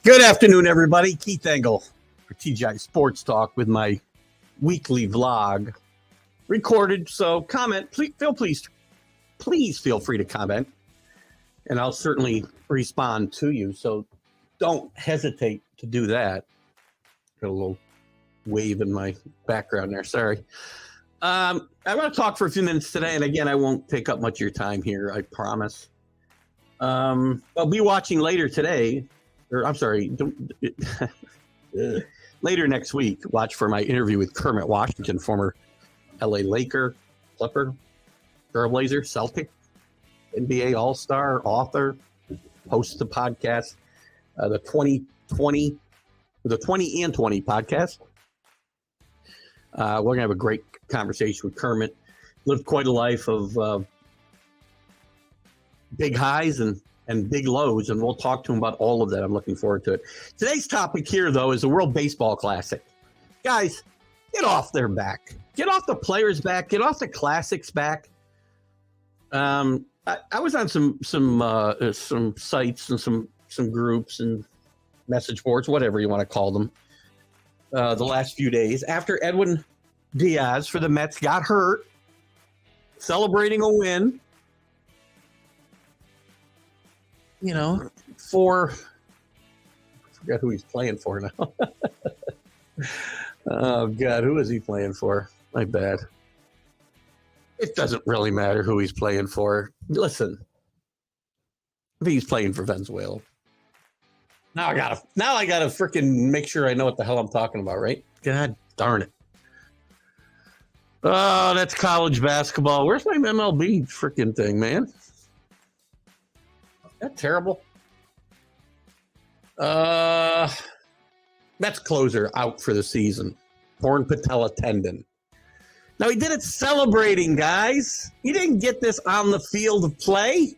Good afternoon, everybody. Keith Engel for TGI Sports Talk with my weekly vlog recorded. So comment, please feel free to comment, and I'll certainly respond to you. So don't hesitate to do that. Got a little wave in my background there. Sorry. I want to talk for a few minutes today, and again, I won't take up much of your time here, I promise. I'll be watching later today, or I'm sorry, later next week. Watch for my interview with Kermit Washington, former LA Laker, Clipper, Trailblazer, Celtic, NBA All-Star, author, hosts the podcast, the 20 and 20 podcast. We're going to have a great conversation with Kermit. Lived quite a life of big highs and big lows, and we'll talk to him about all of that. I'm looking forward to it. Today's topic here, though, is the World Baseball Classic. Guys, get off their back. Get off the players' back. Get off the classics' back. I was on some sites and some groups and message boards, whatever you want to call them, the last few days after Edwin Diaz for the Mets got hurt, celebrating a win. You know, I forgot who he's playing for now. Oh, God, who is he playing for? My bad. It doesn't really matter who he's playing for. Listen, I think he's playing for Venezuela. Now I gotta freaking make sure I know what the hell I'm talking about, right? God darn it. Oh, that's college basketball. Where's my MLB freaking thing, man? Is that terrible? That's closer out for the season. Torn patella tendon. Now, he did it celebrating, guys. He didn't get this on the field of play.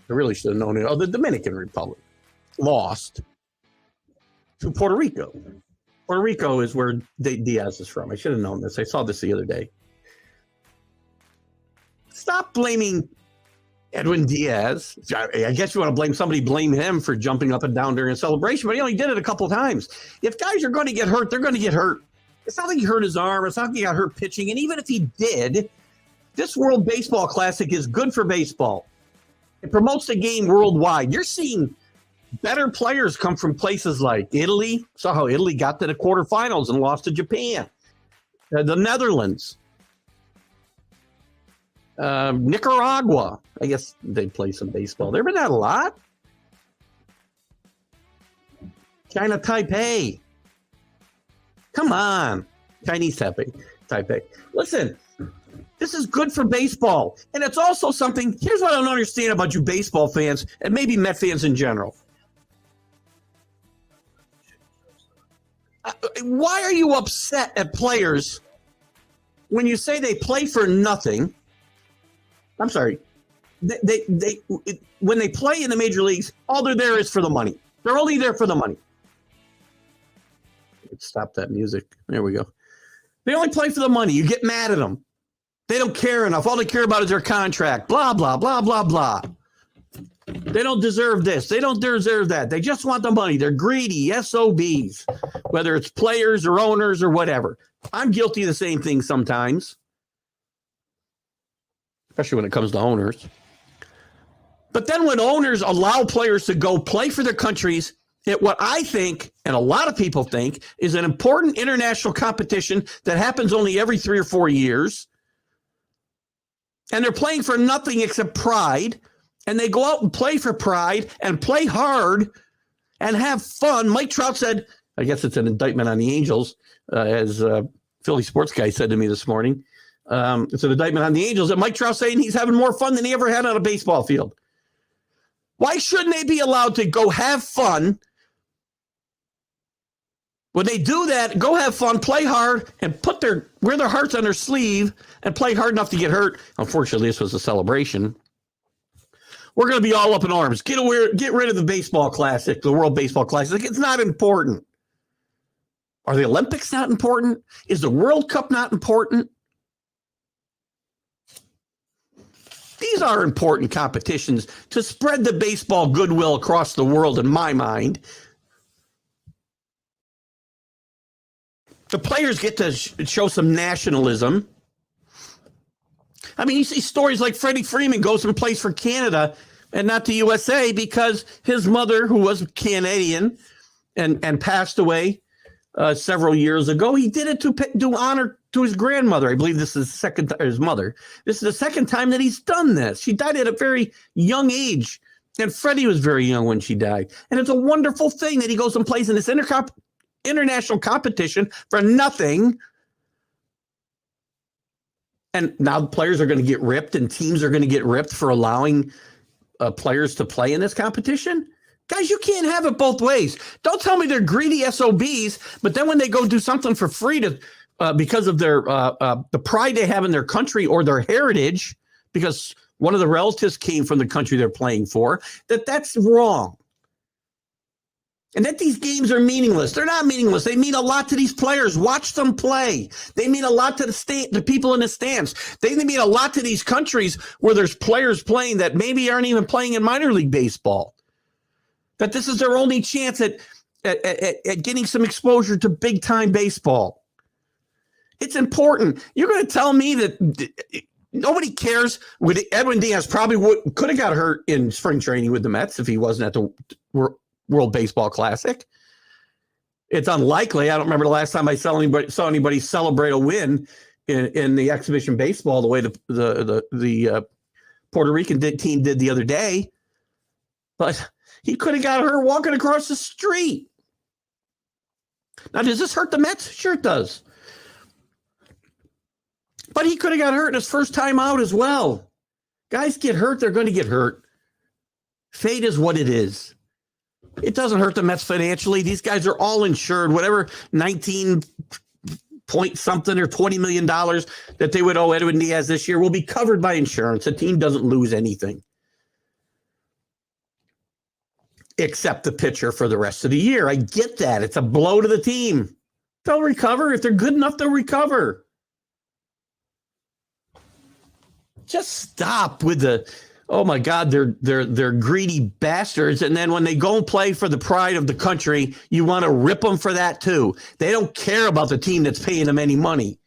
I really should have known it. Oh, the Dominican Republic lost to Puerto Rico. Puerto Rico is where Diaz is from. I should have known this. I saw this the other day. Stop blaming Edwin Diaz. I guess you want to blame somebody, blame him for jumping up and down during a celebration, but he only did it a couple of times. If guys are going to get hurt, they're going to get hurt. It's not like he hurt his arm. It's not like he got hurt pitching. And even if he did, this World Baseball Classic is good for baseball. It promotes the game worldwide. You're seeing better players come from places like Italy. Saw how Italy got to the quarterfinals and lost to Japan. The Netherlands. Nicaragua. I guess they play some baseball there, but not a lot. China Taipei. Come on. Chinese Taipei. Listen, this is good for baseball. And it's also something, here's what I don't understand about you baseball fans, and maybe Met fans in general. Why are you upset at players when you say they play for nothing? I'm sorry. When they play in the major leagues, all they're there is for the money. They're only there for the money. Stop that music. There we go. They only play for the money. You get mad at them. They don't care enough. All they care about is their contract. Blah, blah, blah, blah, blah. They don't deserve this. They don't deserve that. They just want the money. They're greedy SOBs, whether it's players or owners or whatever. I'm guilty of the same thing sometimes, especially when it comes to owners. But then when owners allow players to go play for their countries at what I think, and a lot of people think, is an important international competition that happens only every 3 or 4 years, and they're playing for nothing except pride, and they go out and play for pride and play hard and have fun. Mike Trout said, I guess it's an indictment on the Angels, as Philly sports guy said to me this morning. It's an indictment on the Angels that Mike Trout saying he's having more fun than he ever had on a baseball field. Why shouldn't they be allowed to go have fun? When they do that, go have fun, play hard, and wear their hearts on their sleeve and play hard enough to get hurt. Unfortunately, this was a celebration. We're going to be all up in arms. Get rid of the baseball classic, the World Baseball Classic. It's not important. Are the Olympics not important? Is the World Cup not important? These are important competitions to spread the baseball goodwill across the world, in my mind. The players get to show some nationalism. I mean, you see stories like Freddie Freeman goes and plays for Canada and not the USA because his mother, who was Canadian and passed away several years ago, he did it to do honor to his grandmother. I believe this is his mother. This is the second time that he's done this. She died at a very young age, and Freddie was very young when she died. And it's a wonderful thing that he goes and plays in this international competition for nothing. And now the players are going to get ripped and teams are going to get ripped for allowing players to play in this competition. Guys, you can't have it both ways. Don't tell me they're greedy SOBs, but then when they go do something for free to because of their the pride they have in their country or their heritage, because one of the relatives came from the country they're playing for, that's wrong. And that these games are meaningless. They're not meaningless. They mean a lot to these players. Watch them play. They mean a lot to the people in the stands. They mean a lot to these countries where there's players playing that maybe aren't even playing in minor league baseball. That this is their only chance at getting some exposure to big-time baseball. It's important. You're going to tell me that nobody cares? Edwin Diaz probably could have got hurt in spring training with the Mets if he wasn't at the World Baseball Classic. It's unlikely. I don't remember the last time I saw anybody celebrate a win in the exhibition baseball the way the Puerto Rican team did the other day. But he could have got hurt walking across the street. Now, does this hurt the Mets? Sure it does. But he could have got hurt in his first time out as well. Guys get hurt, they're going to get hurt. Fate is what it is. It doesn't hurt the Mets financially. These guys are all insured. Whatever 19 point something or $20 million that they would owe Edwin Diaz this year will be covered by insurance. The team doesn't lose anything. Except the pitcher for the rest of the year. I get that. It's a blow to the team. They'll recover. If they're good enough, they'll recover. Just stop with the, oh my God, they're greedy bastards. And then when they go and play for the pride of the country, you want to rip them for that too. They don't care about the team that's paying them any money.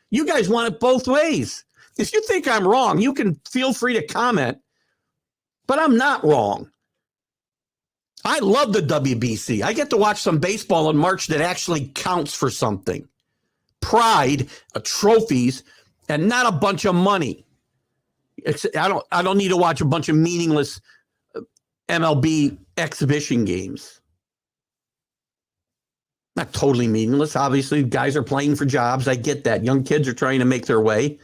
You guys want it both ways. If you think I'm wrong, you can feel free to comment, but I'm not wrong. I love the WBC. I get to watch some baseball in March that actually counts for something. Pride, trophies, and not a bunch of money. I don't need to watch a bunch of meaningless MLB exhibition games. Not totally meaningless. Obviously, guys are playing for jobs. I get that. Young kids are trying to make their way.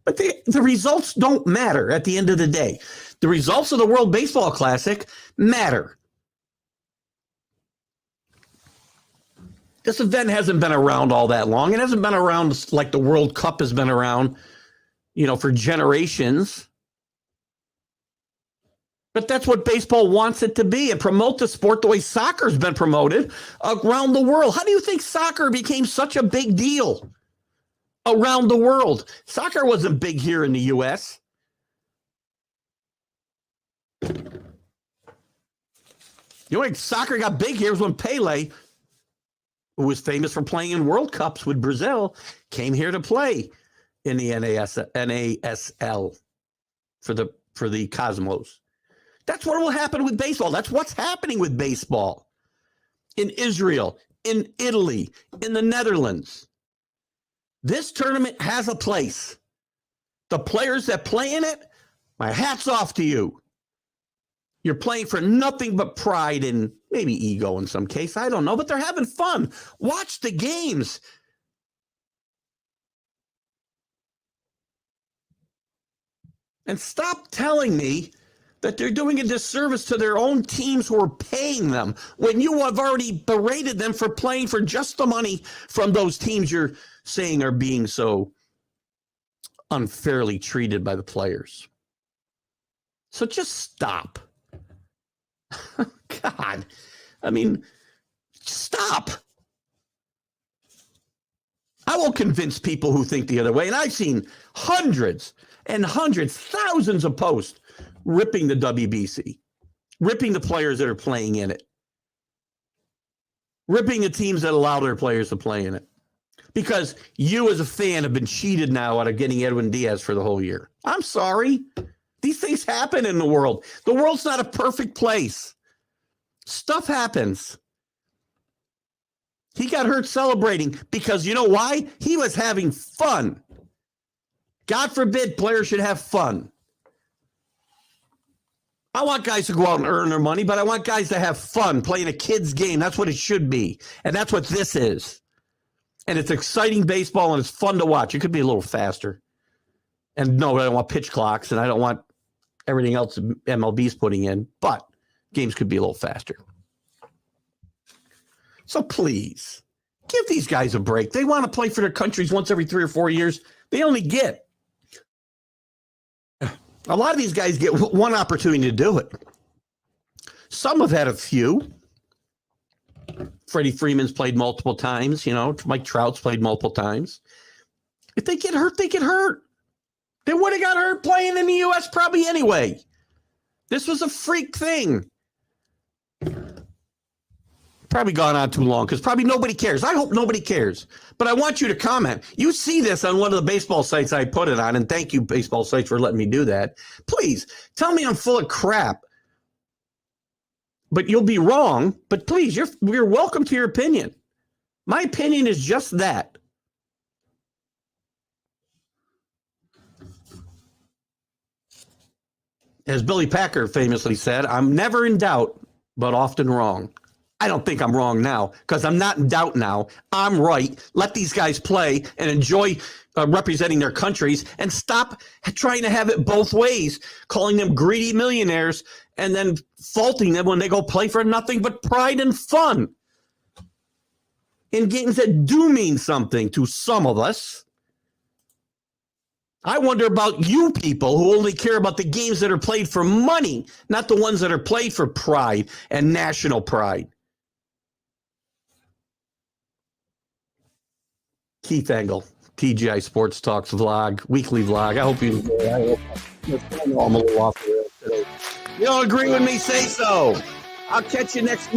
But the results don't matter at the end of the day. The results of the World Baseball Classic matter. This event hasn't been around all that long. It hasn't been around like the World Cup has been around, for generations. But that's what baseball wants it to be, and promote the sport the way soccer's been promoted around the world. How do you think soccer became such a big deal around the world? Soccer wasn't big here in the U.S. The only way soccer got big here was when Pele, who was famous for playing in World Cups with Brazil, came here to play in the NASL for the Cosmos. That's what will happen with baseball. That's what's happening with baseball in Israel, in Italy, in the Netherlands. This tournament has a place. The players that play in it, my hat's off to you. You're playing for nothing but pride and maybe ego in some case. I don't know, but they're having fun. Watch the games. And stop telling me that they're doing a disservice to their own teams who are paying them when you have already berated them for playing for just the money from those teams you're saying are being so unfairly treated by the players. So just stop. God, I mean, stop. I will convince people who think the other way, and I've seen hundreds and hundreds, thousands of posts ripping the WBC, ripping the players that are playing in it, ripping the teams that allow their players to play in it. Because you as a fan have been cheated now out of getting Edwin Diaz for the whole year. I'm sorry. These things happen in the world. The world's not a perfect place. Stuff happens. He got hurt celebrating because you know why? He was having fun. God forbid players should have fun. I want guys to go out and earn their money, but I want guys to have fun playing a kid's game. That's what it should be. And that's what this is. And it's exciting baseball, and it's fun to watch. It could be a little faster. And no, I don't want pitch clocks, and I don't want everything else MLB's putting in, but games could be a little faster. So please, give these guys a break. They want to play for their countries once every 3 or 4 years. They only get. A lot of these guys get one opportunity to do it. Some have had a few. Freddie Freeman's played multiple times. You know, Mike Trout's played multiple times. If they get hurt, they get hurt. They would have got hurt playing in the U.S. probably anyway. This was a freak thing. Probably gone on too long because probably nobody cares. I hope nobody cares. But I want you to comment. You see this on one of the baseball sites I put it on, and thank you, baseball sites, for letting me do that. Please, tell me I'm full of crap. But you'll be wrong. But please, you're welcome to your opinion. My opinion is just that. As Billy Packer famously said, I'm never in doubt, but often wrong. I don't think I'm wrong now because I'm not in doubt now. I'm right. Let these guys play and enjoy representing their countries and stop trying to have it both ways, calling them greedy millionaires and then faulting them when they go play for nothing but pride and fun in games that do mean something to some of us. I wonder about you people who only care about the games that are played for money, not the ones that are played for pride and national pride. Keith Engel, TGI Sports Talks vlog, weekly vlog. I hope you enjoy it. I'm a little off the rails today. You don't agree with me? Say so. I'll catch you next week.